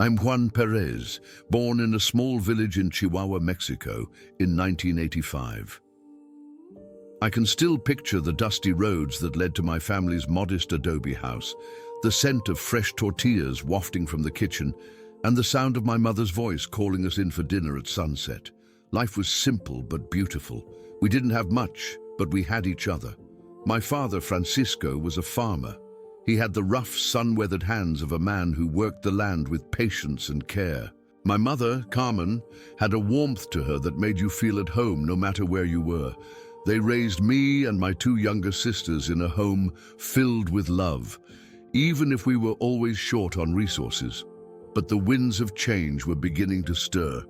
I'm Juan Pérez, born in a small village in Chihuahua, Mexico, in 1985. I can still picture the dusty roads that led to my family's modest adobe house, the scent of fresh tortillas wafting from the kitchen, and the sound of my mother's voice calling us in for dinner at sunset. Life was simple but beautiful. We didn't have much, but we had each other. My father, Francisco, was a farmer. He had the rough, sun-weathered hands of a man who worked the land with patience and care. My mother, Carmen, had a warmth to her that made you feel at home no matter where you were. They raised me and my two younger sisters in a home filled with love, even if we were always short on resources. But the winds of change were beginning to stir,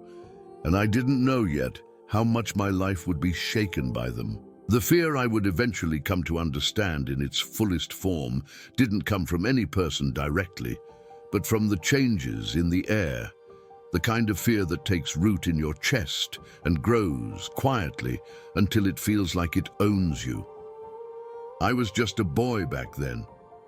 and I didn't know yet how much my life would be shaken by them. The fear I would eventually come to understand in its fullest form didn't come from any person directly, but from the changes in the air, the kind of fear that takes root in your chest and grows quietly until it feels like it owns you. I was just a boy back then,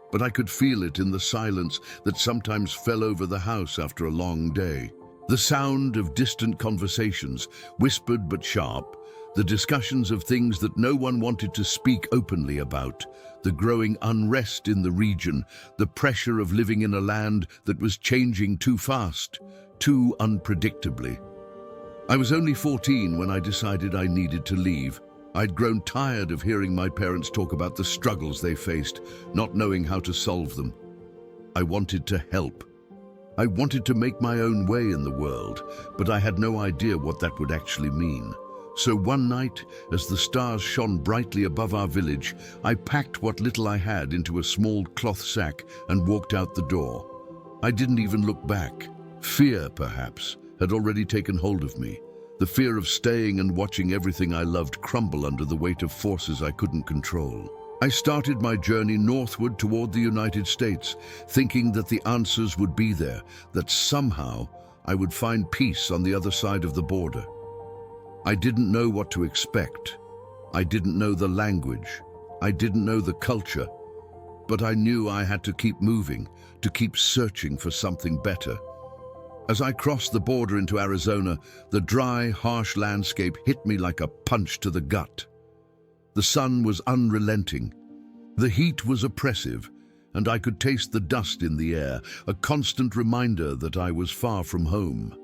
but I could feel it in the silence that sometimes fell over the house after a long day. The sound of distant conversations, whispered but sharp, the discussions of things that no one wanted to speak openly about, the growing unrest in the region, the pressure of living in a land that was changing too fast, too unpredictably. I was only 14 when I decided I needed to leave. I'd grown tired of hearing my parents talk about the struggles they faced, not knowing how to solve them. I wanted to help. I wanted to make my own way in the world, but I had no idea what that would actually mean. So one night, as the stars shone brightly above our village, I packed what little I had into a small cloth sack and walked out the door. I didn't even look back. Fear, perhaps, had already taken hold of me. The fear of staying and watching everything I loved crumble under the weight of forces I couldn't control. I started my journey northward toward the United States, thinking that the answers would be there, that somehow I would find peace on the other side of the border. I didn't know what to expect. I didn't know the language. I didn't know the culture. But I knew I had to keep moving, to keep searching for something better. As I crossed the border into Arizona, the dry, harsh landscape hit me like a punch to the gut. The sun was unrelenting. The heat was oppressive, and I could taste the dust in the air, a constant reminder that I was far from home.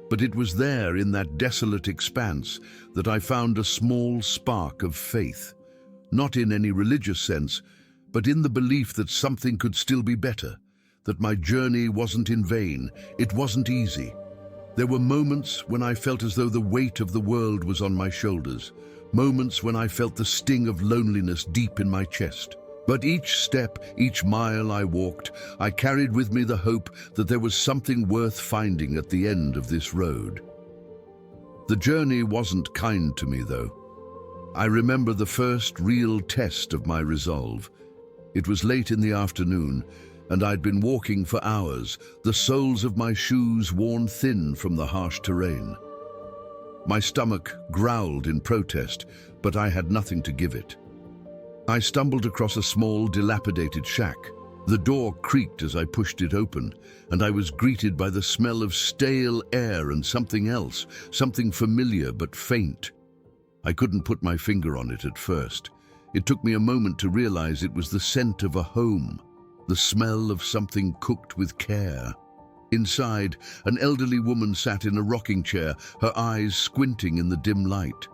But it was there, in that desolate expanse, that I found a small spark of faith. Not in any religious sense, but in the belief that something could still be better, that my journey wasn't in vain, it wasn't easy. There were moments when I felt as though the weight of the world was on my shoulders, moments when I felt the sting of loneliness deep in my chest. But each step, each mile I walked, I carried with me the hope that there was something worth finding at the end of this road. The journey wasn't kind to me, though. I remember the first real test of my resolve. It was late in the afternoon, and I'd been walking for hours, the soles of my shoes worn thin from the harsh terrain. My stomach growled in protest, but I had nothing to give it. I stumbled across a small, dilapidated shack. The door creaked as I pushed it open, and I was greeted by the smell of stale air and something else, something familiar but faint. I couldn't put my finger on it at first. It took me a moment to realize it was the scent of a home, the smell of something cooked with care. Inside, an elderly woman sat in a rocking chair, her eyes squinting in the dim light.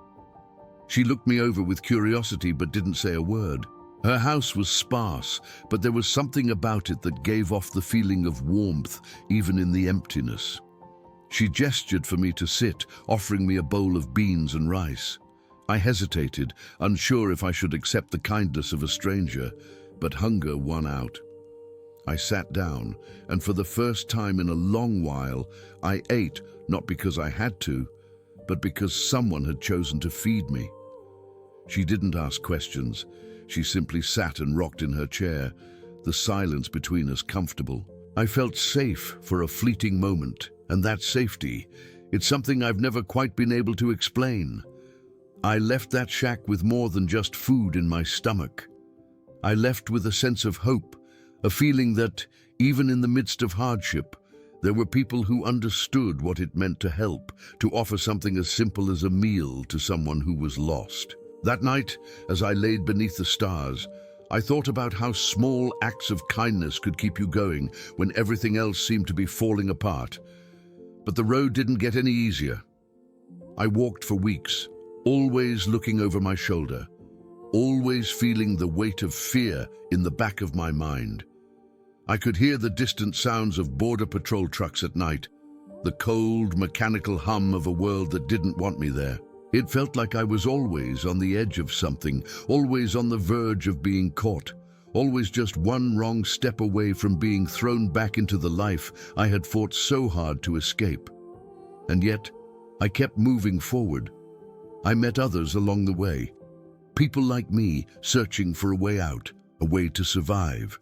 She looked me over with curiosity but didn't say a word. Her house was sparse, but there was something about it that gave off the feeling of warmth, even in the emptiness. She gestured for me to sit, offering me a bowl of beans and rice. I hesitated, unsure if I should accept the kindness of a stranger, but hunger won out. I sat down, and for the first time in a long while, I ate, not because I had to, but because someone had chosen to feed me. She didn't ask questions. She simply sat and rocked in her chair, the silence between us comfortable. I felt safe for a fleeting moment, and that safety, it's something I've never quite been able to explain. I left that shack with more than just food in my stomach. I left with a sense of hope, a feeling that, even in the midst of hardship, There were people who understood what it meant to help, to offer something as simple as a meal to someone who was lost. That night, as I laid beneath the stars, I thought about how small acts of kindness could keep you going when everything else seemed to be falling apart. But the road didn't get any easier. I walked for weeks, always looking over my shoulder, always feeling the weight of fear in the back of my mind. I could hear the distant sounds of border patrol trucks at night, the cold, mechanical hum of a world that didn't want me there. It felt like I was always on the edge of something, always on the verge of being caught, always just one wrong step away from being thrown back into the life I had fought so hard to escape. And yet, I kept moving forward. I met others along the way, people like me searching for a way out, a way to survive.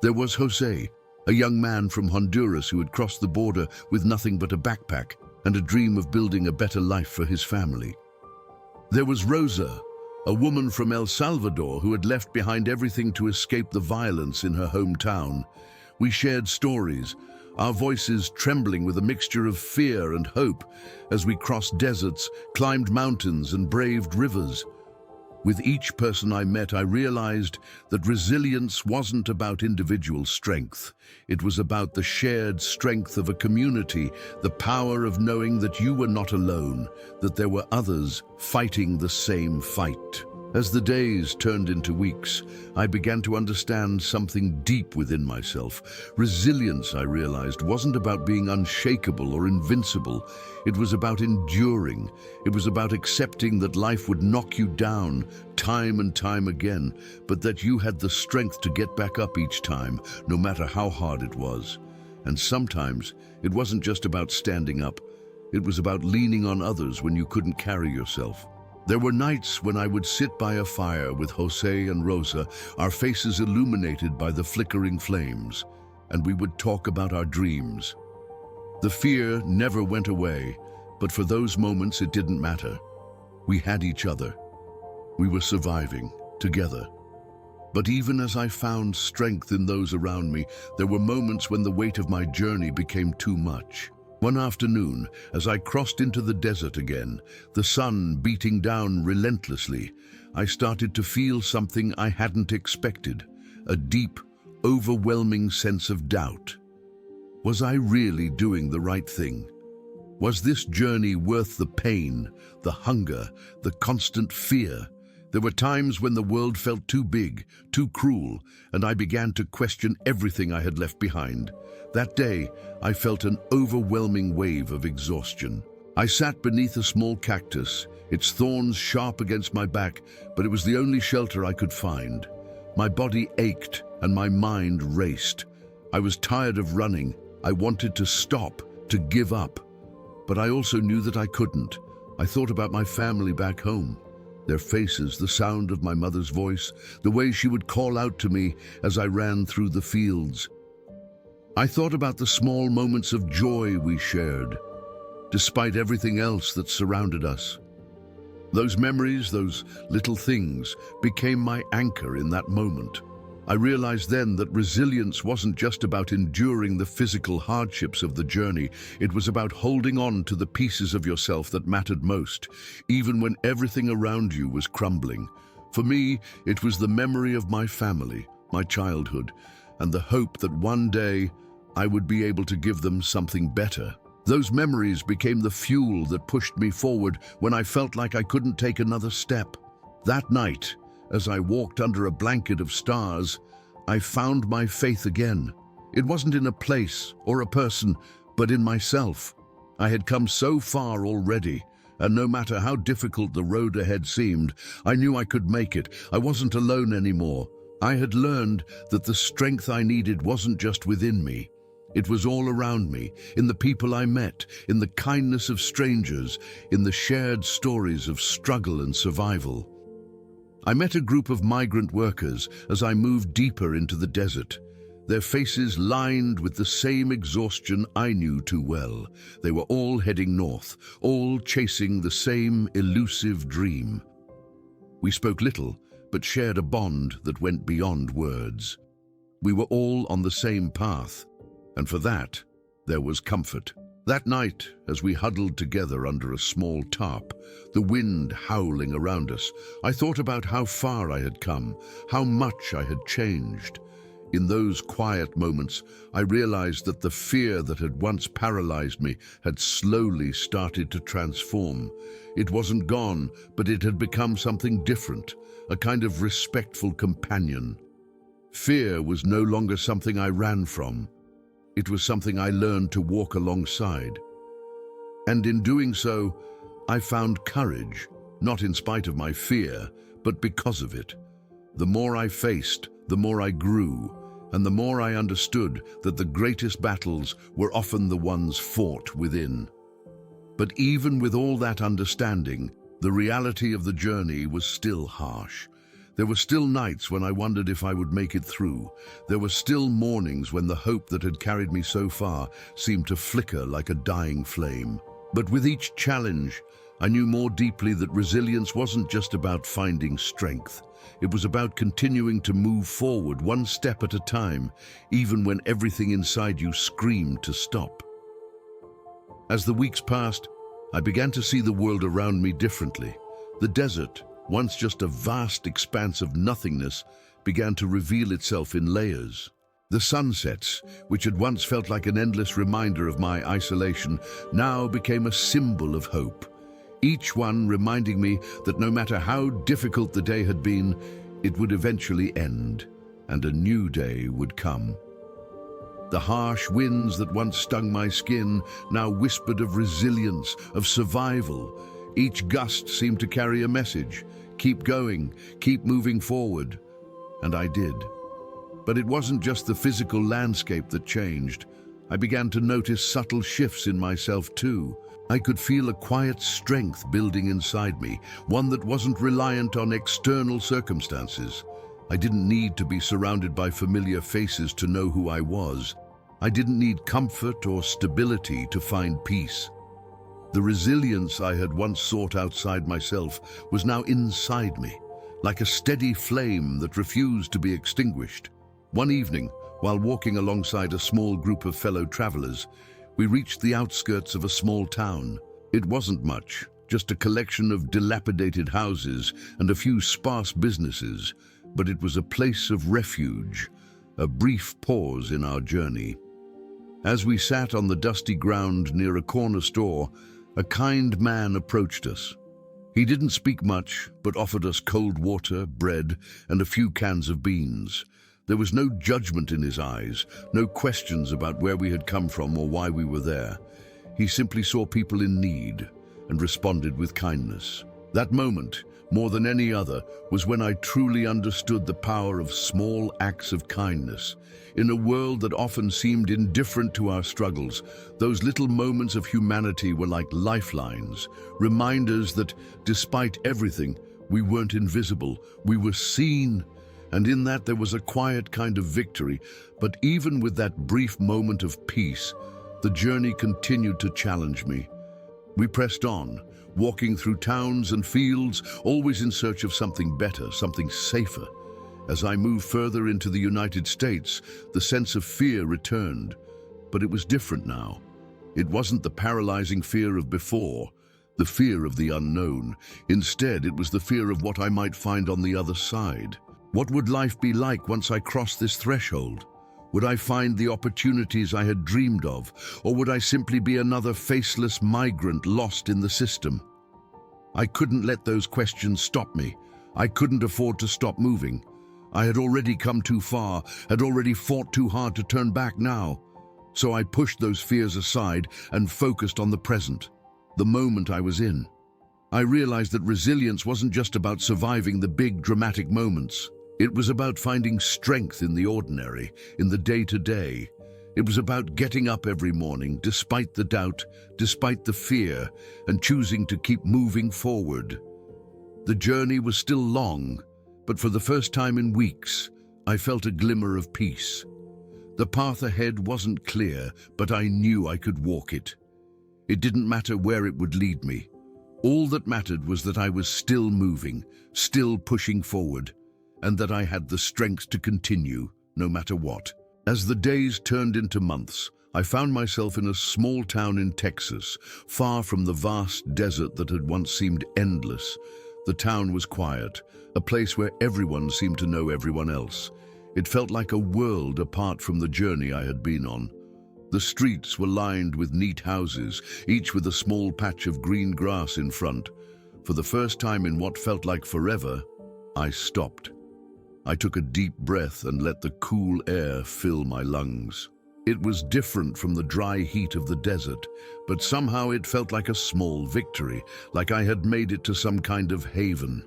There was Jose, a young man from Honduras who had crossed the border with nothing but a backpack and a dream of building a better life for his family. There was Rosa, a woman from El Salvador who had left behind everything to escape the violence in her hometown. We shared stories, our voices trembling with a mixture of fear and hope as we crossed deserts, climbed mountains, and braved rivers. With each person I met, I realized that resilience wasn't about individual strength. It was about the shared strength of a community, the power of knowing that you were not alone, that there were others fighting the same fight. As the days turned into weeks, I began to understand something deep within myself. Resilience, I realized, wasn't about being unshakable or invincible. It was about enduring. It was about accepting that life would knock you down time and time again, but that you had the strength to get back up each time, no matter how hard it was. And sometimes it wasn't just about standing up. It was about leaning on others when you couldn't carry yourself. There were nights when I would sit by a fire with Jose and Rosa, our faces illuminated by the flickering flames, and we would talk about our dreams. The fear never went away, but for those moments it didn't matter. We had each other. We were surviving, together. But even as I found strength in those around me, there were moments when the weight of my journey became too much. One afternoon, as I crossed into the desert again, the sun beating down relentlessly, I started to feel something I hadn't expected, a deep, overwhelming sense of doubt. Was I really doing the right thing? Was this journey worth the pain, the hunger, the constant fear? There were times when the world felt too big, too cruel, and I began to question everything I had left behind. That day, I felt an overwhelming wave of exhaustion. I sat beneath a small cactus, its thorns sharp against my back, but it was the only shelter I could find. My body ached and my mind raced. I was tired of running. I wanted to stop, to give up. But I also knew that I couldn't. I thought about my family back home. Their faces, the sound of my mother's voice, the way she would call out to me as I ran through the fields. I thought about the small moments of joy we shared, despite everything else that surrounded us. Those memories, those little things, became my anchor in that moment. I realized then that resilience wasn't just about enduring the physical hardships of the journey. It was about holding on to the pieces of yourself that mattered most, even when everything around you was crumbling. For me, it was the memory of my family, my childhood, and the hope that one day I would be able to give them something better. Those memories became the fuel that pushed me forward when I felt like I couldn't take another step. That night, as I walked under a blanket of stars, I found my faith again. It wasn't in a place or a person, but in myself. I had come so far already, and no matter how difficult the road ahead seemed, I knew I could make it. I wasn't alone anymore. I had learned that the strength I needed wasn't just within me. It was all around me, in the people I met, in the kindness of strangers, in the shared stories of struggle and survival. I met a group of migrant workers as I moved deeper into the desert, their faces lined with the same exhaustion I knew too well. They were all heading north, all chasing the same elusive dream. We spoke little, but shared a bond that went beyond words. We were all on the same path, And for that, there was comfort. That night, as we huddled together under a small tarp, the wind howling around us, I thought about how far I had come, how much I had changed. In those quiet moments, I realized that the fear that had once paralyzed me had slowly started to transform. It wasn't gone, but it had become something different, a kind of respectful companion. Fear was no longer something I ran from. It was something I learned to walk alongside. And in doing so, I found courage, not in spite of my fear, but because of it. The more I faced, the more I grew, and the more I understood that the greatest battles were often the ones fought within. But even with all that understanding, the reality of the journey was still harsh. There were still nights when I wondered if I would make it through. There were still mornings when the hope that had carried me so far seemed to flicker like a dying flame. But with each challenge, I knew more deeply that resilience wasn't just about finding strength. It was about continuing to move forward one step at a time, even when everything inside you screamed to stop. As the weeks passed, I began to see the world around me differently. The desert, once just a vast expanse of nothingness, began to reveal itself in layers. The sunsets, which had once felt like an endless reminder of my isolation, now became a symbol of hope. Each one reminding me that no matter how difficult the day had been, it would eventually end, and a new day would come. The harsh winds that once stung my skin now whispered of resilience, of survival. Each gust seemed to carry a message. Keep going, keep moving forward. And I did. But it wasn't just the physical landscape that changed. I began to notice subtle shifts in myself too. I could feel a quiet strength building inside me, one that wasn't reliant on external circumstances. I didn't need to be surrounded by familiar faces to know who I was. I didn't need comfort or stability to find peace. The resilience I had once sought outside myself was now inside me, like a steady flame that refused to be extinguished. One evening, while walking alongside a small group of fellow travelers, we reached the outskirts of a small town. It wasn't much, just a collection of dilapidated houses and a few sparse businesses, but it was a place of refuge, a brief pause in our journey. As we sat on the dusty ground near a corner store, a kind man approached us. He didn't speak much, but offered us cold water, bread, and a few cans of beans. There was no judgment in his eyes, no questions about where we had come from or why we were there. He simply saw people in need and responded with kindness. That moment, more than any other, was when I truly understood the power of small acts of kindness. In a world that often seemed indifferent to our struggles, those little moments of humanity were like lifelines, reminders that, despite everything, we weren't invisible, we were seen. And in that there was a quiet kind of victory. But even with that brief moment of peace, the journey continued to challenge me. We pressed on, walking through towns and fields, always in search of something better, something safer. As I moved further into the United States, the sense of fear returned. But it was different now. It wasn't the paralyzing fear of before, the fear of the unknown. Instead, it was the fear of what I might find on the other side. What would life be like once I crossed this threshold? Would I find the opportunities I had dreamed of, or would I simply be another faceless migrant lost in the system? I couldn't let those questions stop me. I couldn't afford to stop moving. I had already come too far, had already fought too hard to turn back now. So I pushed those fears aside and focused on the present, the moment I was in. I realized that resilience wasn't just about surviving the big, dramatic moments. It was about finding strength in the ordinary, in the day-to-day. It was about getting up every morning, despite the doubt, despite the fear, and choosing to keep moving forward. The journey was still long, but for the first time in weeks, I felt a glimmer of peace. The path ahead wasn't clear, but I knew I could walk it. It didn't matter where it would lead me. All that mattered was that I was still moving, still pushing forward, and that I had the strength to continue, no matter what. As the days turned into months, I found myself in a small town in Texas, far from the vast desert that had once seemed endless. The town was quiet, a place where everyone seemed to know everyone else. It felt like a world apart from the journey I had been on. The streets were lined with neat houses, each with a small patch of green grass in front. For the first time in what felt like forever, I stopped. I took a deep breath and let the cool air fill my lungs. It was different from the dry heat of the desert, but somehow it felt like a small victory, like I had made it to some kind of haven.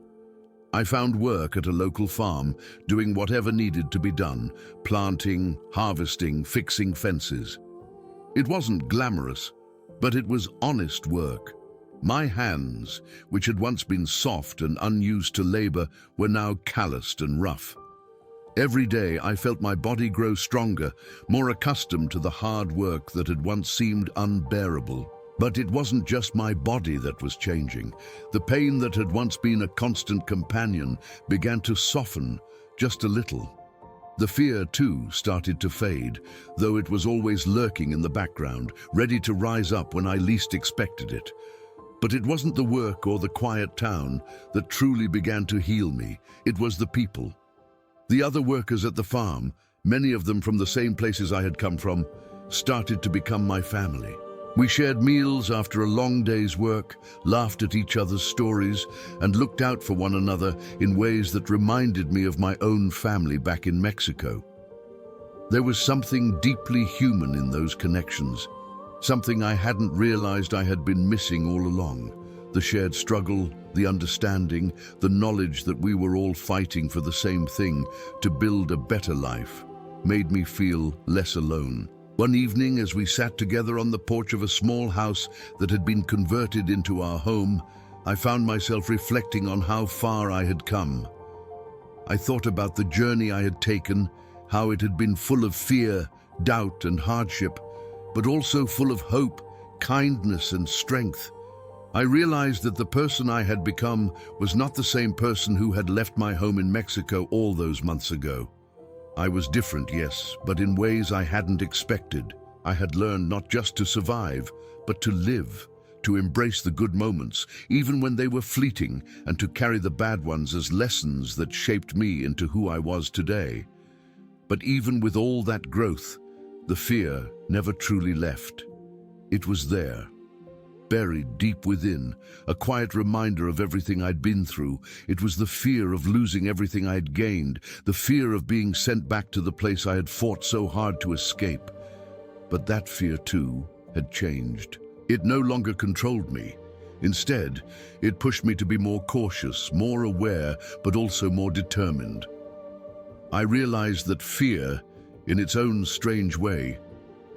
I found work at a local farm, doing whatever needed to be done, planting, harvesting, fixing fences. It wasn't glamorous, but it was honest work. My hands, which had once been soft and unused to labor, were now calloused and rough. Every day I felt my body grow stronger, more accustomed to the hard work that had once seemed unbearable. But it wasn't just my body that was changing. The pain that had once been a constant companion began to soften just a little. The fear, too, started to fade, though it was always lurking in the background, ready to rise up when I least expected it. But it wasn't the work or the quiet town that truly began to heal me. It was the people. The other workers at the farm, many of them from the same places I had come from, started to become my family. We shared meals after a long day's work, laughed at each other's stories, and looked out for one another in ways that reminded me of my own family back in Mexico. There was something deeply human in those connections, something I hadn't realized I had been missing all along. The shared struggle, the understanding, the knowledge that we were all fighting for the same thing, to build a better life, made me feel less alone. One evening, as we sat together on the porch of a small house that had been converted into our home, I found myself reflecting on how far I had come. I thought about the journey I had taken, how it had been full of fear, doubt, and hardship, but also full of hope, kindness, and strength. I realized that the person I had become was not the same person who had left my home in Mexico all those months ago. I was different, yes, but in ways I hadn't expected. I had learned not just to survive, but to live, to embrace the good moments, even when they were fleeting, and to carry the bad ones as lessons that shaped me into who I was today. But even with all that growth, the fear never truly left. It was there, buried deep within, a quiet reminder of everything I'd been through. It was the fear of losing everything I had gained, the fear of being sent back to the place I had fought so hard to escape. But that fear, too, had changed. It no longer controlled me. Instead, it pushed me to be more cautious, more aware, but also more determined. I realized that fear, in its own strange way,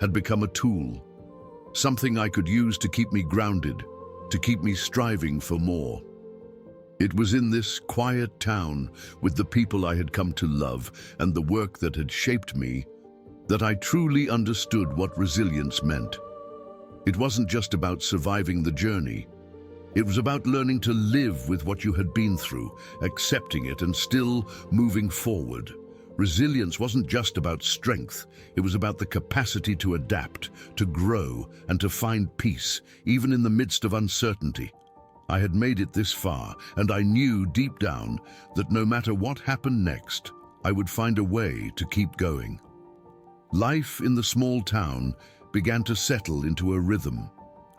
had become a tool. Something I could use to keep me grounded, to keep me striving for more. It was in this quiet town, with the people I had come to love and the work that had shaped me, that I truly understood what resilience meant. It wasn't just about surviving the journey. It was about learning to live with what you had been through, accepting it and still moving forward. Resilience wasn't just about strength. It was about the capacity to adapt, to grow, and to find peace, even in the midst of uncertainty. I had made it this far, and I knew deep down that no matter what happened next, I would find a way to keep going. Life in the small town began to settle into a rhythm,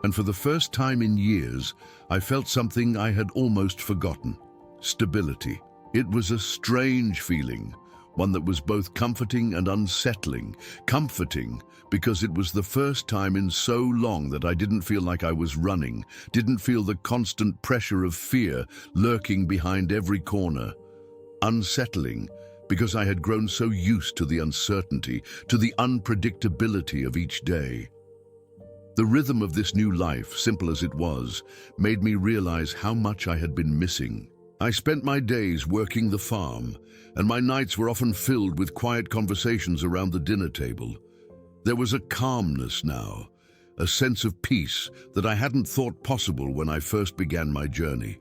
and for the first time in years, I felt something I had almost forgotten: stability. It was a strange feeling, one that was both comforting and unsettling. Comforting because it was the first time in so long that I didn't feel like I was running, didn't feel the constant pressure of fear lurking behind every corner. Unsettling because I had grown so used to the uncertainty, to the unpredictability of each day. The rhythm of this new life, simple as it was, made me realize how much I had been missing. I spent my days working the farm, and my nights were often filled with quiet conversations around the dinner table. There was a calmness now, a sense of peace that I hadn't thought possible when I first began my journey.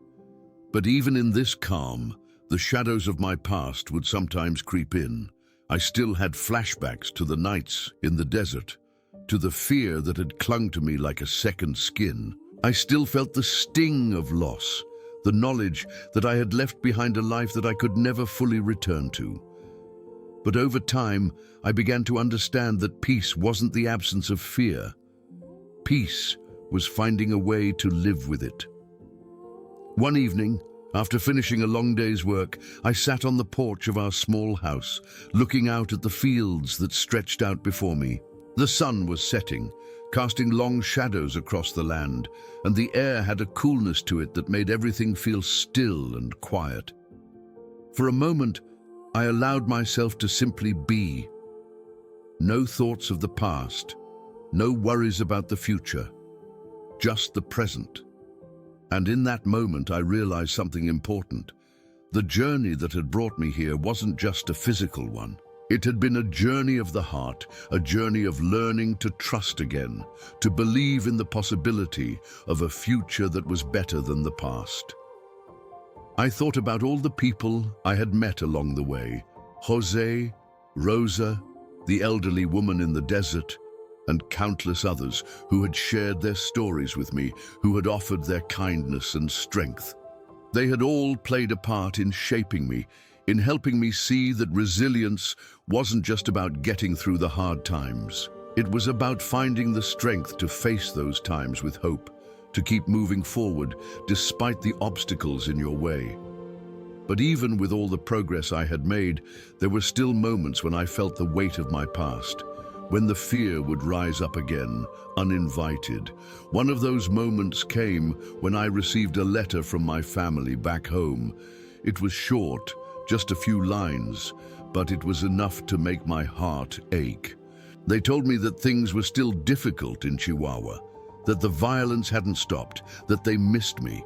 But even in this calm, the shadows of my past would sometimes creep in. I still had flashbacks to the nights in the desert, to the fear that had clung to me like a second skin. I still felt the sting of loss, the knowledge that I had left behind a life that I could never fully return to. But over time, I began to understand that peace wasn't the absence of fear. Peace was finding a way to live with it. One evening, after finishing a long day's work, I sat on the porch of our small house, looking out at the fields that stretched out before me. The sun was setting, casting long shadows across the land, and the air had a coolness to it that made everything feel still and quiet. For a moment, I allowed myself to simply be. No thoughts of the past, no worries about the future, just the present. And in that moment, I realized something important. The journey that had brought me here wasn't just a physical one. It had been a journey of the heart, a journey of learning to trust again, to believe in the possibility of a future that was better than the past. I thought about all the people I had met along the way: Jose, Rosa, the elderly woman in the desert, and countless others who had shared their stories with me, who had offered their kindness and strength. They had all played a part in shaping me, in helping me see that resilience wasn't just about getting through the hard times. It was about finding the strength to face those times with hope, to keep moving forward despite the obstacles in your way. But even with all the progress I had made, there were still moments when I felt the weight of my past, when the fear would rise up again, uninvited. One of those moments came when I received a letter from my family back home. It was short, just a few lines, but it was enough to make my heart ache. They told me that things were still difficult in Chihuahua, that the violence hadn't stopped, that they missed me.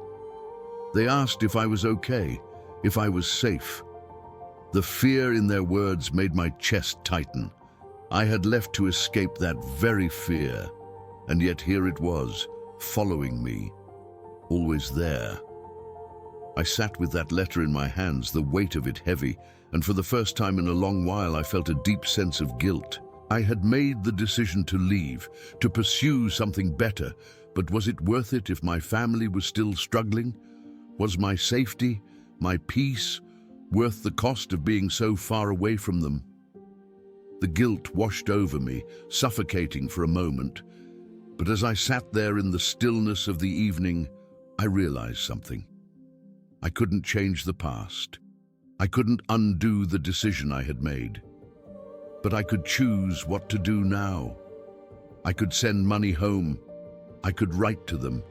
They asked if I was okay, if I was safe. The fear in their words made my chest tighten. I had left to escape that very fear, and yet here it was, following me, always there. I sat with that letter in my hands, the weight of it heavy, and for the first time in a long while I felt a deep sense of guilt. I had made the decision to leave, to pursue something better, but was it worth it if my family was still struggling? Was my safety, my peace, worth the cost of being so far away from them? The guilt washed over me, suffocating for a moment. But as I sat there in the stillness of the evening, I realized something. I couldn't change the past. I couldn't undo the decision I had made. But I could choose what to do now. I could send money home. I could write to them.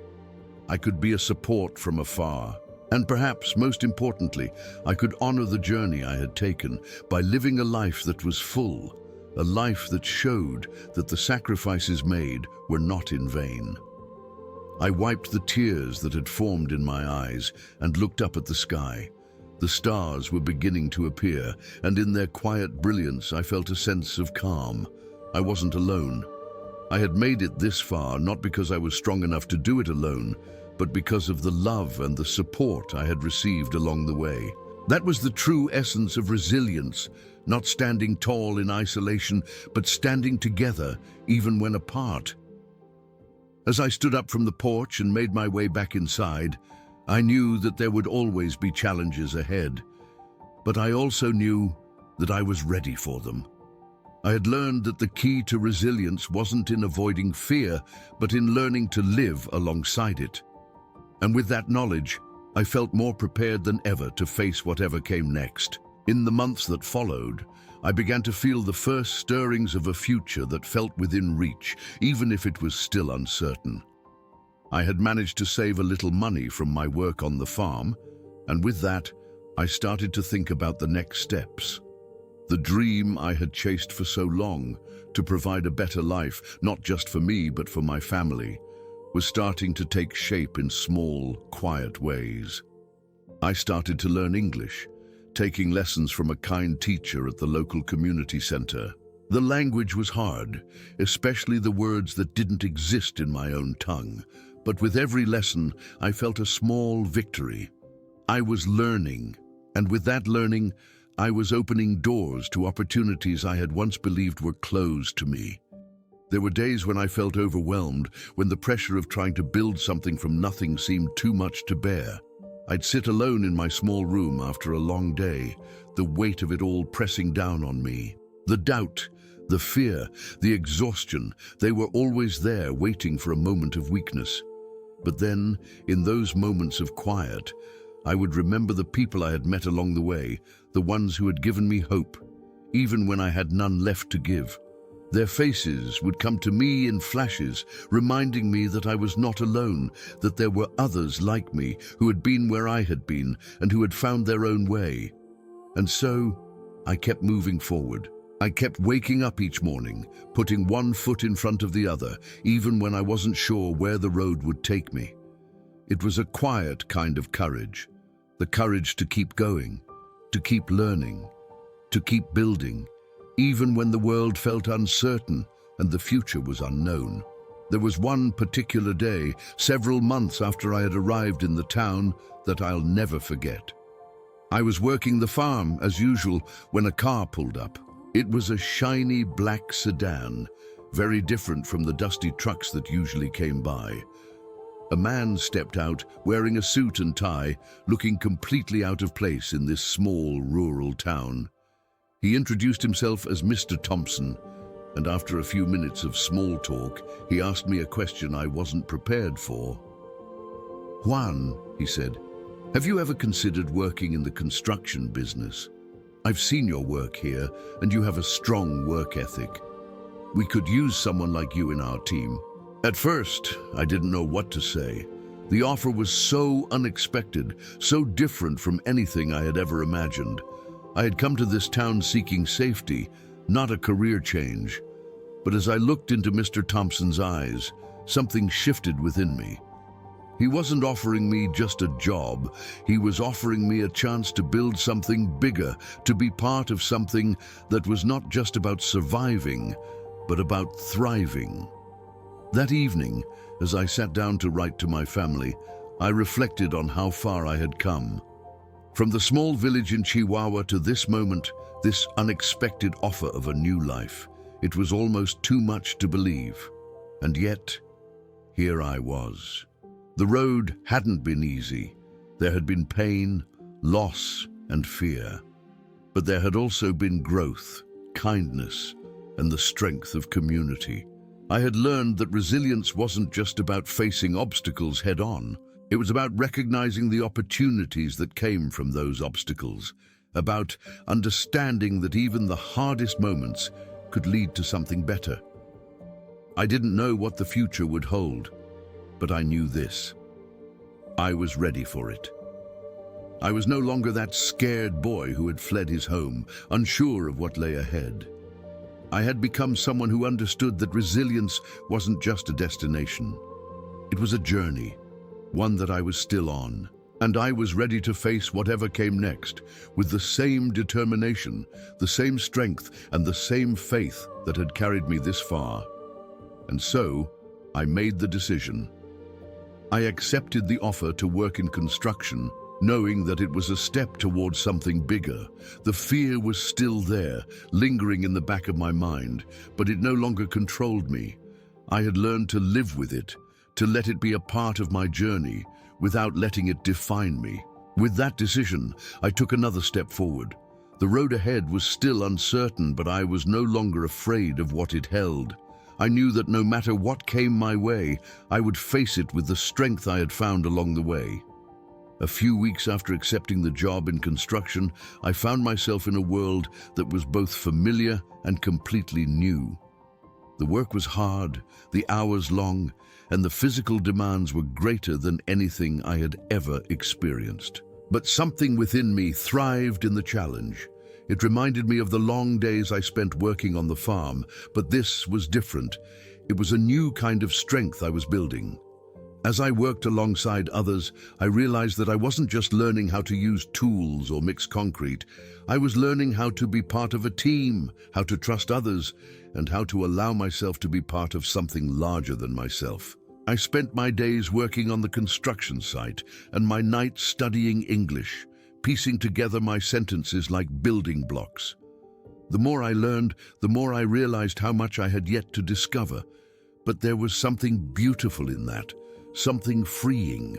I could be a support from afar. And perhaps, most importantly, I could honor the journey I had taken by living a life that was full, a life that showed that the sacrifices made were not in vain. I wiped the tears that had formed in my eyes and looked up at the sky. The stars were beginning to appear, and in their quiet brilliance I felt a sense of calm. I wasn't alone. I had made it this far not because I was strong enough to do it alone, but because of the love and the support I had received along the way. That was the true essence of resilience, not standing tall in isolation, but standing together even when apart. As I stood up from the porch and made my way back inside, I knew that there would always be challenges ahead, but I also knew that I was ready for them. I had learned that the key to resilience wasn't in avoiding fear, but in learning to live alongside it. And with that knowledge, I felt more prepared than ever to face whatever came next. In the months that followed, I began to feel the first stirrings of a future that felt within reach, even if it was still uncertain. I had managed to save a little money from my work on the farm, and with that, I started to think about the next steps. The dream I had chased for so long, to provide a better life, not just for me but for my family, was starting to take shape in small, quiet ways. I started to learn English, taking lessons from a kind teacher at the local community center. The language was hard, especially the words that didn't exist in my own tongue, but with every lesson, I felt a small victory. I was learning, and with that learning, I was opening doors to opportunities I had once believed were closed to me. There were days when I felt overwhelmed, when the pressure of trying to build something from nothing seemed too much to bear. I'd sit alone in my small room after a long day, the weight of it all pressing down on me. The doubt, the fear, the exhaustion, they were always there waiting for a moment of weakness. But then, in those moments of quiet, I would remember the people I had met along the way, the ones who had given me hope, even when I had none left to give. Their faces would come to me in flashes, reminding me that I was not alone, that there were others like me who had been where I had been and who had found their own way. And so, I kept moving forward. I kept waking up each morning, putting one foot in front of the other, even when I wasn't sure where the road would take me. It was a quiet kind of courage, the courage to keep going, to keep learning, to keep building, even when the world felt uncertain and the future was unknown. There was one particular day, several months after I had arrived in the town, that I'll never forget. I was working the farm, as usual, when a car pulled up. It was a shiny black sedan, very different from the dusty trucks that usually came by. A man stepped out, wearing a suit and tie, looking completely out of place in this small, rural town. He introduced himself as Mr. Thompson, and after a few minutes of small talk, he asked me a question I wasn't prepared for. "Juan," he said, "have you ever considered working in the construction business? I've seen your work here, and you have a strong work ethic. We could use someone like you in our team." At first, I didn't know what to say. The offer was so unexpected, so different from anything I had ever imagined. I had come to this town seeking safety, not a career change. But as I looked into Mr. Thompson's eyes, something shifted within me. He wasn't offering me just a job. He was offering me a chance to build something bigger, to be part of something that was not just about surviving, but about thriving. That evening, as I sat down to write to my family, I reflected on how far I had come. From the small village in Chihuahua to this moment, this unexpected offer of a new life, it was almost too much to believe. And yet, here I was. The road hadn't been easy. There had been pain, loss, and fear. But there had also been growth, kindness, and the strength of community. I had learned that resilience wasn't just about facing obstacles head-on. It was about recognizing the opportunities that came from those obstacles, about understanding that even the hardest moments could lead to something better. I didn't know what the future would hold, but I knew this. I was ready for it. I was no longer that scared boy who had fled his home, unsure of what lay ahead. I had become someone who understood that resilience wasn't just a destination. It was a journey, one that I was still on, and I was ready to face whatever came next with the same determination, the same strength, and the same faith that had carried me this far. And so, I made the decision. I accepted the offer to work in construction, knowing that it was a step towards something bigger. The fear was still there, lingering in the back of my mind, but it no longer controlled me. I had learned to live with it, to let it be a part of my journey, without letting it define me. With that decision, I took another step forward. The road ahead was still uncertain, but I was no longer afraid of what it held. I knew that no matter what came my way, I would face it with the strength I had found along the way. A few weeks after accepting the job in construction, I found myself in a world that was both familiar and completely new. The work was hard, the hours long, and the physical demands were greater than anything I had ever experienced. But something within me thrived in the challenge. It reminded me of the long days I spent working on the farm, but this was different. It was a new kind of strength I was building. As I worked alongside others, I realized that I wasn't just learning how to use tools or mix concrete. I was learning how to be part of a team, how to trust others, and how to allow myself to be part of something larger than myself. I spent my days working on the construction site and my nights studying English, piecing together my sentences like building blocks. The more I learned, the more I realized how much I had yet to discover. But there was something beautiful in that, something freeing.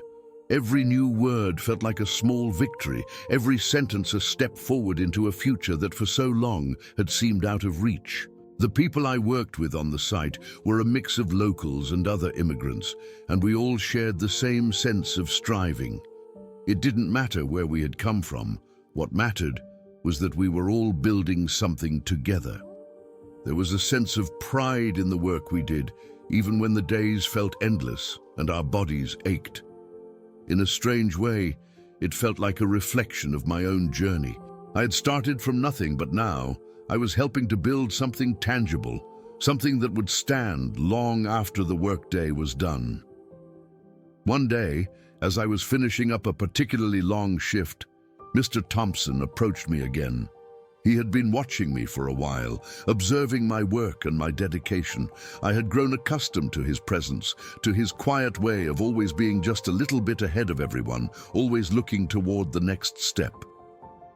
Every new word felt like a small victory, every sentence a step forward into a future that for so long had seemed out of reach. The people I worked with on the site were a mix of locals and other immigrants, and we all shared the same sense of striving. It didn't matter where we had come from. What mattered was that we were all building something together. There was a sense of pride in the work we did, even when the days felt endless and our bodies ached. In a strange way, it felt like a reflection of my own journey. I had started from nothing, but now I was helping to build something tangible, something that would stand long after the workday was done. One day, as I was finishing up a particularly long shift, Mr. Thompson approached me again. He had been watching me for a while, observing my work and my dedication. I had grown accustomed to his presence, to his quiet way of always being just a little bit ahead of everyone, always looking toward the next step.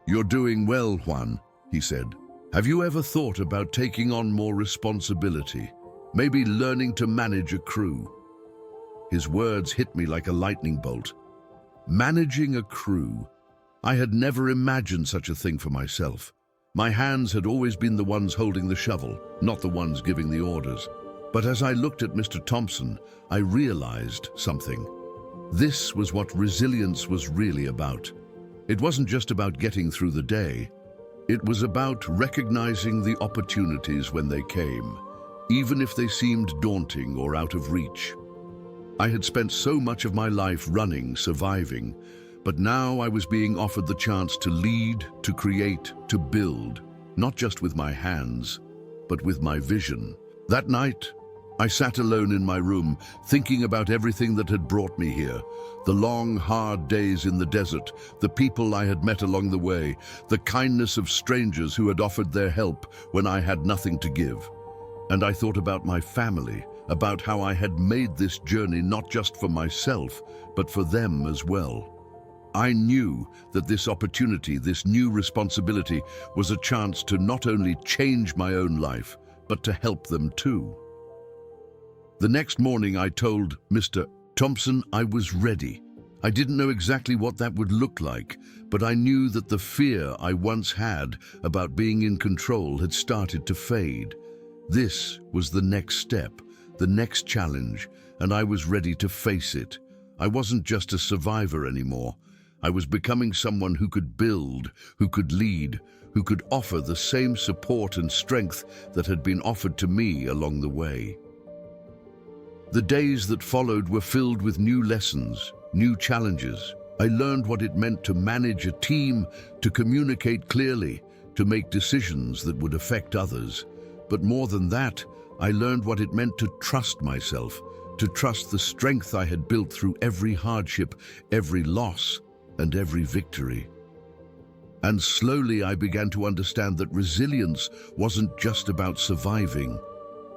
"You're doing well, Juan," he said. "Have you ever thought about taking on more responsibility? Maybe learning to manage a crew?" His words hit me like a lightning bolt. Managing a crew. I had never imagined such a thing for myself. My hands had always been the ones holding the shovel, not the ones giving the orders. But as I looked at Mr. Thompson, I realized something. This was what resilience was really about. It wasn't just about getting through the day. It was about recognizing the opportunities when they came, even if they seemed daunting or out of reach. I had spent so much of my life running, surviving, but now I was being offered the chance to lead, to create, to build, not just with my hands, but with my vision. That night, I sat alone in my room, thinking about everything that had brought me here. The long, hard days in the desert, the people I had met along the way, the kindness of strangers who had offered their help when I had nothing to give. And I thought about my family, about how I had made this journey not just for myself, but for them as well. I knew that this opportunity, this new responsibility, was a chance to not only change my own life, but to help them too. The next morning I told Mr. Thompson I was ready. I didn't know exactly what that would look like, but I knew that the fear I once had about being in control had started to fade. This was the next step, the next challenge, and I was ready to face it. I wasn't just a survivor anymore. I was becoming someone who could build, who could lead, who could offer the same support and strength that had been offered to me along the way. The days that followed were filled with new lessons, new challenges. I learned what it meant to manage a team, to communicate clearly, to make decisions that would affect others. But more than that, I learned what it meant to trust myself, to trust the strength I had built through every hardship, every loss, and every victory. And slowly I began to understand that resilience wasn't just about surviving.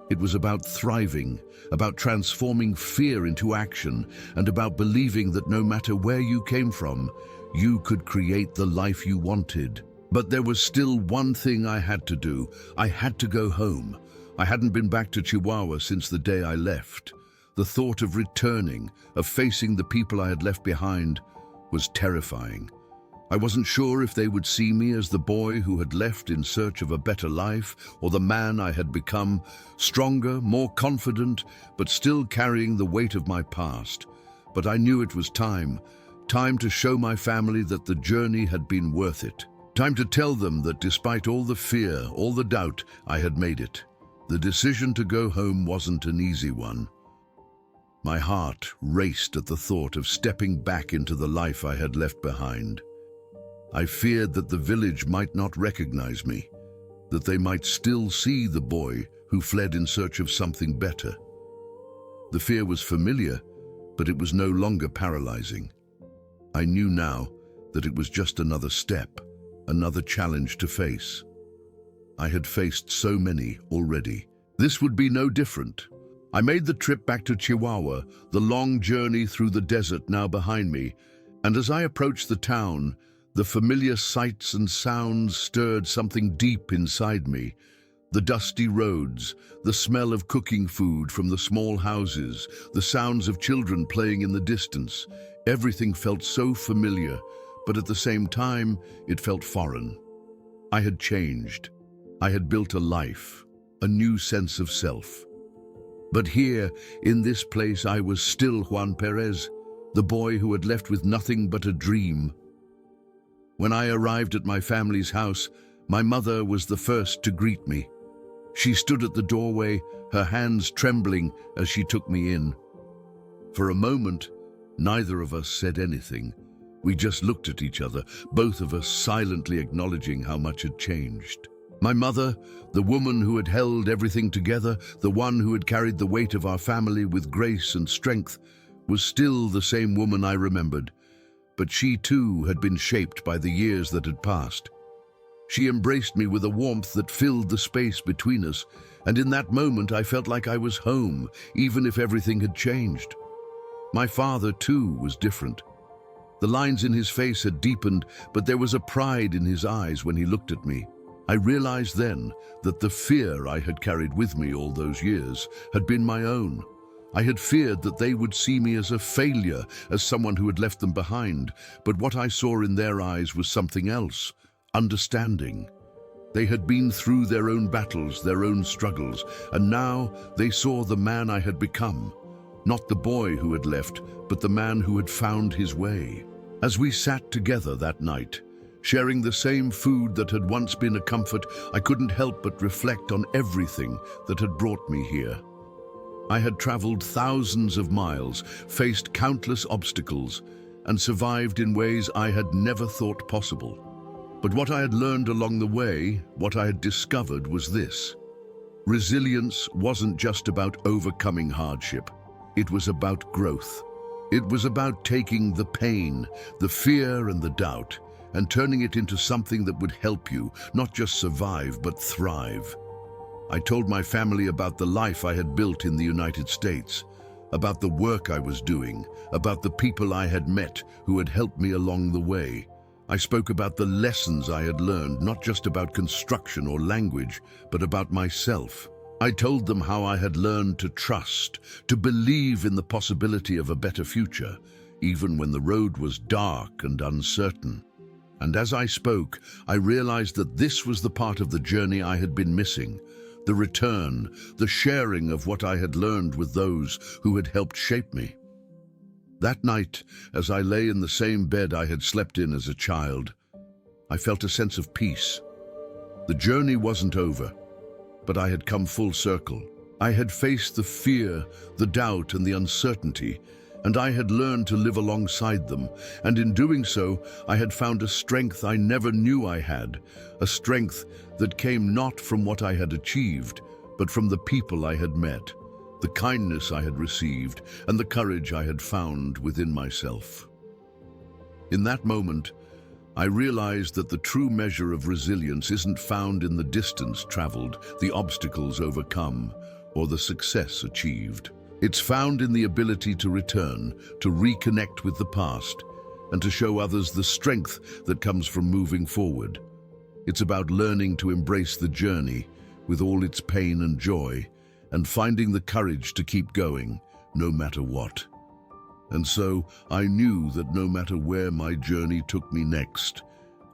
It was about thriving, about transforming fear into action, and about believing that no matter where you came from, you could create the life you wanted. But there was still one thing I had to do. I had to go home. I hadn't been back to Chihuahua since the day I left. The thought of returning, of facing the people I had left behind, was terrifying. I wasn't sure if they would see me as the boy who had left in search of a better life, or the man I had become, stronger, more confident, but still carrying the weight of my past. But I knew it was time to show my family that the journey had been worth it. Time to tell them that despite all the fear, all the doubt, I had made it. The decision to go home wasn't an easy one. My heart raced at the thought of stepping back into the life I had left behind. I feared that the village might not recognize me, that they might still see the boy who fled in search of something better. The fear was familiar, but it was no longer paralyzing. I knew now that it was just another step, another challenge to face. I had faced so many already. This would be no different. I made the trip back to Chihuahua, the long journey through the desert now behind me, and as I approached the town, The familiar sights and sounds stirred something deep inside me. The dusty roads, the smell of cooking food from the small houses, the sounds of children playing in the distance. Everything felt so familiar, but at the same time, it felt foreign. I had changed. I had built a life, a new sense of self. But here, in this place, I was still Juan Pérez, the boy who had left with nothing but a dream. When I arrived at my family's house, my mother was the first to greet me. She stood at the doorway, her hands trembling as she took me in. For a moment, neither of us said anything. We just looked at each other, both of us silently acknowledging how much had changed. My mother, the woman who had held everything together, the one who had carried the weight of our family with grace and strength, was still the same woman I remembered, but she too had been shaped by the years that had passed. She embraced me with a warmth that filled the space between us, and in that moment I felt like I was home, even if everything had changed. My father too was different. The lines in his face had deepened, but there was a pride in his eyes when he looked at me. I realized then that the fear I had carried with me all those years had been my own. I had feared that they would see me as a failure, as someone who had left them behind, but what I saw in their eyes was something else: understanding. They had been through their own battles, their own struggles, and now they saw the man I had become. Not the boy who had left, but the man who had found his way. As we sat together that night, sharing the same food that had once been a comfort, I couldn't help but reflect on everything that had brought me here. I had traveled thousands of miles, faced countless obstacles, and survived in ways I had never thought possible. But what I had learned along the way, what I had discovered, was this: resilience wasn't just about overcoming hardship. It was about growth. It was about taking the pain, the fear and the doubt, and turning it into something that would help you, not just survive, but thrive. I told my family about the life I had built in the United States, about the work I was doing, about the people I had met who had helped me along the way. I spoke about the lessons I had learned, not just about construction or language, but about myself. I told them how I had learned to trust, to believe in the possibility of a better future, even when the road was dark and uncertain. And as I spoke, I realized that this was the part of the journey I had been missing: the return, the sharing of what I had learned with those who had helped shape me. That night, as I lay in the same bed I had slept in as a child, I felt a sense of peace. The journey wasn't over, but I had come full circle. I had faced the fear, the doubt, and the uncertainty, and I had learned to live alongside them, and in doing so, I had found a strength I never knew I had, a strength that came not from what I had achieved, but from the people I had met, the kindness I had received, and the courage I had found within myself. In that moment, I realized that the true measure of resilience isn't found in the distance traveled, the obstacles overcome, or the success achieved. It's found in the ability to return, to reconnect with the past, and to show others the strength that comes from moving forward. It's about learning to embrace the journey with all its pain and joy, and finding the courage to keep going, no matter what. And so I knew that no matter where my journey took me next,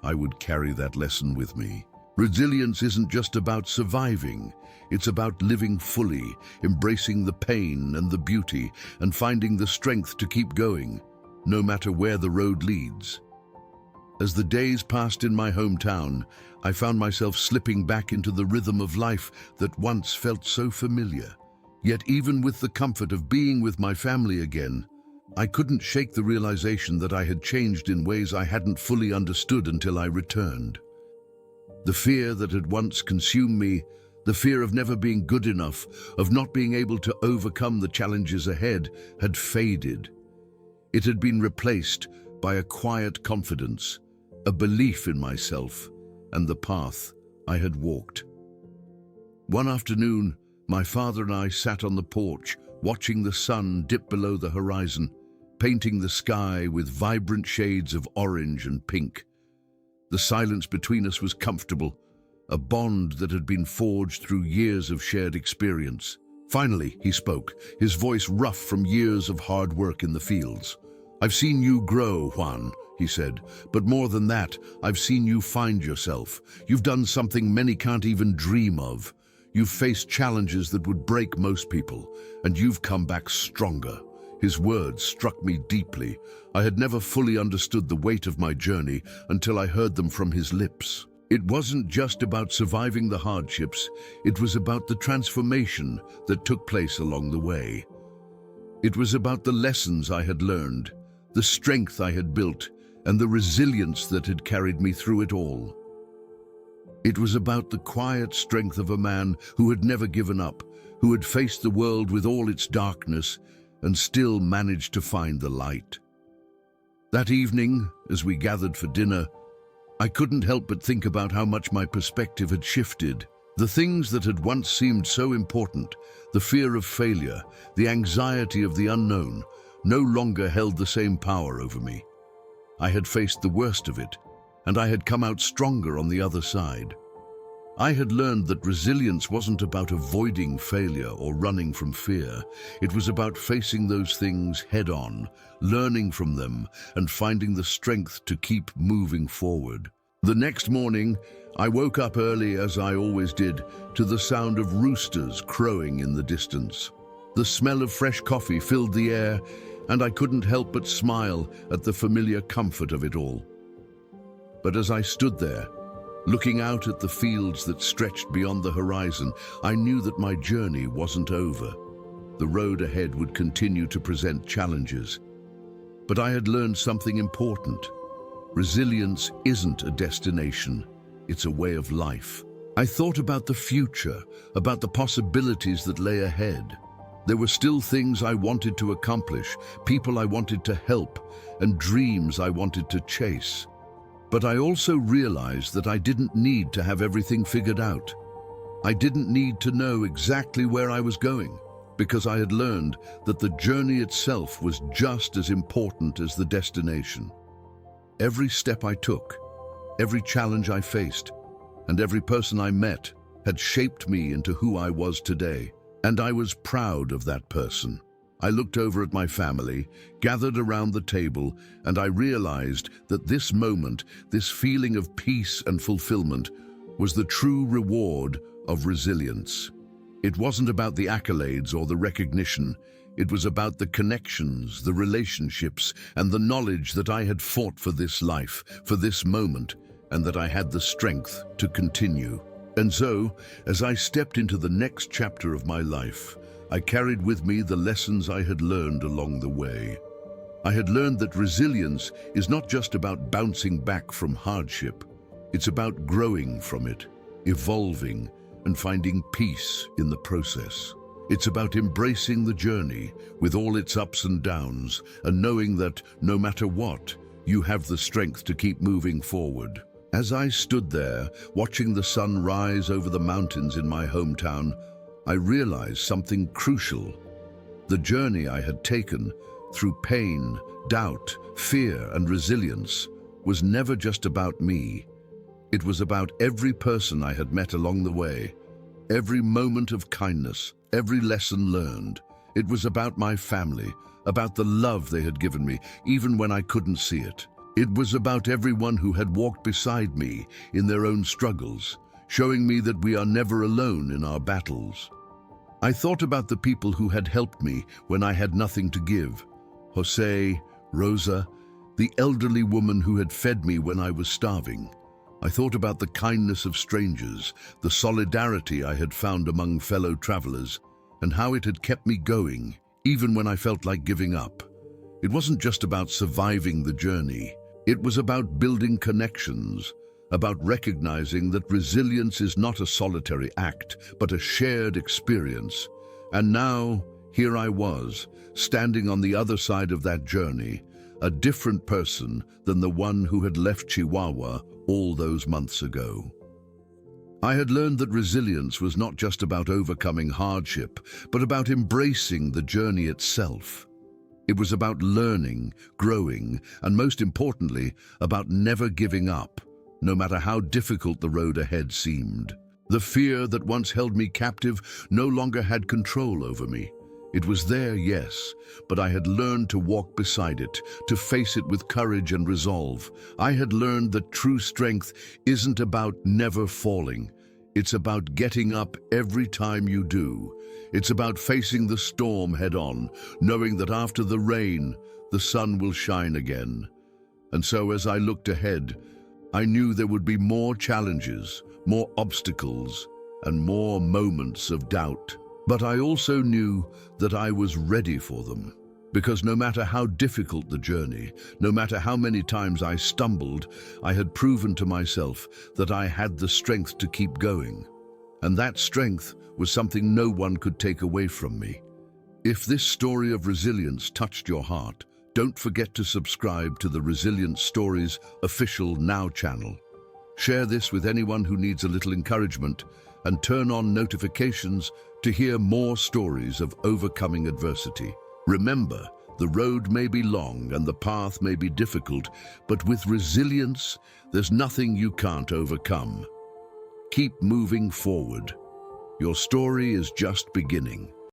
I would carry that lesson with me. Resilience isn't just about surviving. It's about living fully, embracing the pain and the beauty, and finding the strength to keep going, no matter where the road leads. As the days passed in my hometown, I found myself slipping back into the rhythm of life that once felt so familiar. Yet even with the comfort of being with my family again, I couldn't shake the realization that I had changed in ways I hadn't fully understood until I returned. The fear that had once consumed me, the fear of never being good enough, of not being able to overcome the challenges ahead, had faded. It had been replaced by a quiet confidence, a belief in myself and the path I had walked. One afternoon, my father and I sat on the porch, watching the sun dip below the horizon, painting the sky with vibrant shades of orange and pink. The silence between us was comfortable, a bond that had been forged through years of shared experience. Finally, he spoke, his voice rough from years of hard work in the fields. "I've seen you grow, Juan," he said, "but more than that, I've seen you find yourself. You've done something many can't even dream of. You've faced challenges that would break most people, and you've come back stronger." His words struck me deeply. I had never fully understood the weight of my journey until I heard them from his lips. It wasn't just about surviving the hardships, it was about the transformation that took place along the way. It was about the lessons I had learned, the strength I had built, and the resilience that had carried me through it all. It was about the quiet strength of a man who had never given up, who had faced the world with all its darkness and still managed to find the light. That evening, as we gathered for dinner, I couldn't help but think about how much my perspective had shifted. The things that had once seemed so important, the fear of failure, the anxiety of the unknown, no longer held the same power over me. I had faced the worst of it, and I had come out stronger on the other side. I had learned that resilience wasn't about avoiding failure or running from fear. It was about facing those things head-on, learning from them, and finding the strength to keep moving forward. The next morning, I woke up early, as I always did, to the sound of roosters crowing in the distance. The smell of fresh coffee filled the air, and I couldn't help but smile at the familiar comfort of it all. But as I stood there, looking out at the fields that stretched beyond the horizon, I knew that my journey wasn't over. The road ahead would continue to present challenges. But I had learned something important. Resilience isn't a destination, it's a way of life. I thought about the future, about the possibilities that lay ahead. There were still things I wanted to accomplish, people I wanted to help, and dreams I wanted to chase. But I also realized that I didn't need to have everything figured out. I didn't need to know exactly where I was going, because I had learned that the journey itself was just as important as the destination. Every step I took, every challenge I faced, and every person I met had shaped me into who I was today, and I was proud of that person. I looked over at my family, gathered around the table, and I realized that this moment, this feeling of peace and fulfillment, was the true reward of resilience. It wasn't about the accolades or the recognition. It was about the connections, the relationships, and the knowledge that I had fought for this life, for this moment, and that I had the strength to continue. And so, as I stepped into the next chapter of my life, I carried with me the lessons I had learned along the way. I had learned that resilience is not just about bouncing back from hardship. It's about growing from it, evolving, and finding peace in the process. It's about embracing the journey with all its ups and downs, and knowing that no matter what, you have the strength to keep moving forward. As I stood there, watching the sun rise over the mountains in my hometown, I realized something crucial. The journey I had taken through pain, doubt, fear, and resilience was never just about me. It was about every person I had met along the way, every moment of kindness, every lesson learned. It was about my family, about the love they had given me, even when I couldn't see it. It was about everyone who had walked beside me in their own struggles, showing me that we are never alone in our battles. I thought about the people who had helped me when I had nothing to give. Jose, Rosa, the elderly woman who had fed me when I was starving. I thought about the kindness of strangers, the solidarity I had found among fellow travelers, and how it had kept me going, even when I felt like giving up. It wasn't just about surviving the journey. It was about building connections, about recognizing that resilience is not a solitary act, but a shared experience. And now, here I was, standing on the other side of that journey, a different person than the one who had left Chihuahua all those months ago. I had learned that resilience was not just about overcoming hardship, but about embracing the journey itself. It was about learning, growing, and most importantly, about never giving up. no matter how difficult the road ahead seemed. The fear that once held me captive no longer had control over me. It was there, yes, but I had learned to walk beside it, to face it with courage and resolve. I had learned that true strength isn't about never falling. It's about getting up every time you do. It's about facing the storm head-on, knowing that after the rain, the sun will shine again. And so as I looked ahead, I knew there would be more challenges, more obstacles, and more moments of doubt. But I also knew that I was ready for them. Because no matter how difficult the journey, no matter how many times I stumbled, I had proven to myself that I had the strength to keep going. And that strength was something no one could take away from me. If this story of resilience touched your heart, don't forget to subscribe to the Resilience Stories official Now channel. Share this with anyone who needs a little encouragement and turn on notifications to hear more stories of overcoming adversity. Remember, the road may be long and the path may be difficult, but with resilience, there's nothing you can't overcome. Keep moving forward. Your story is just beginning.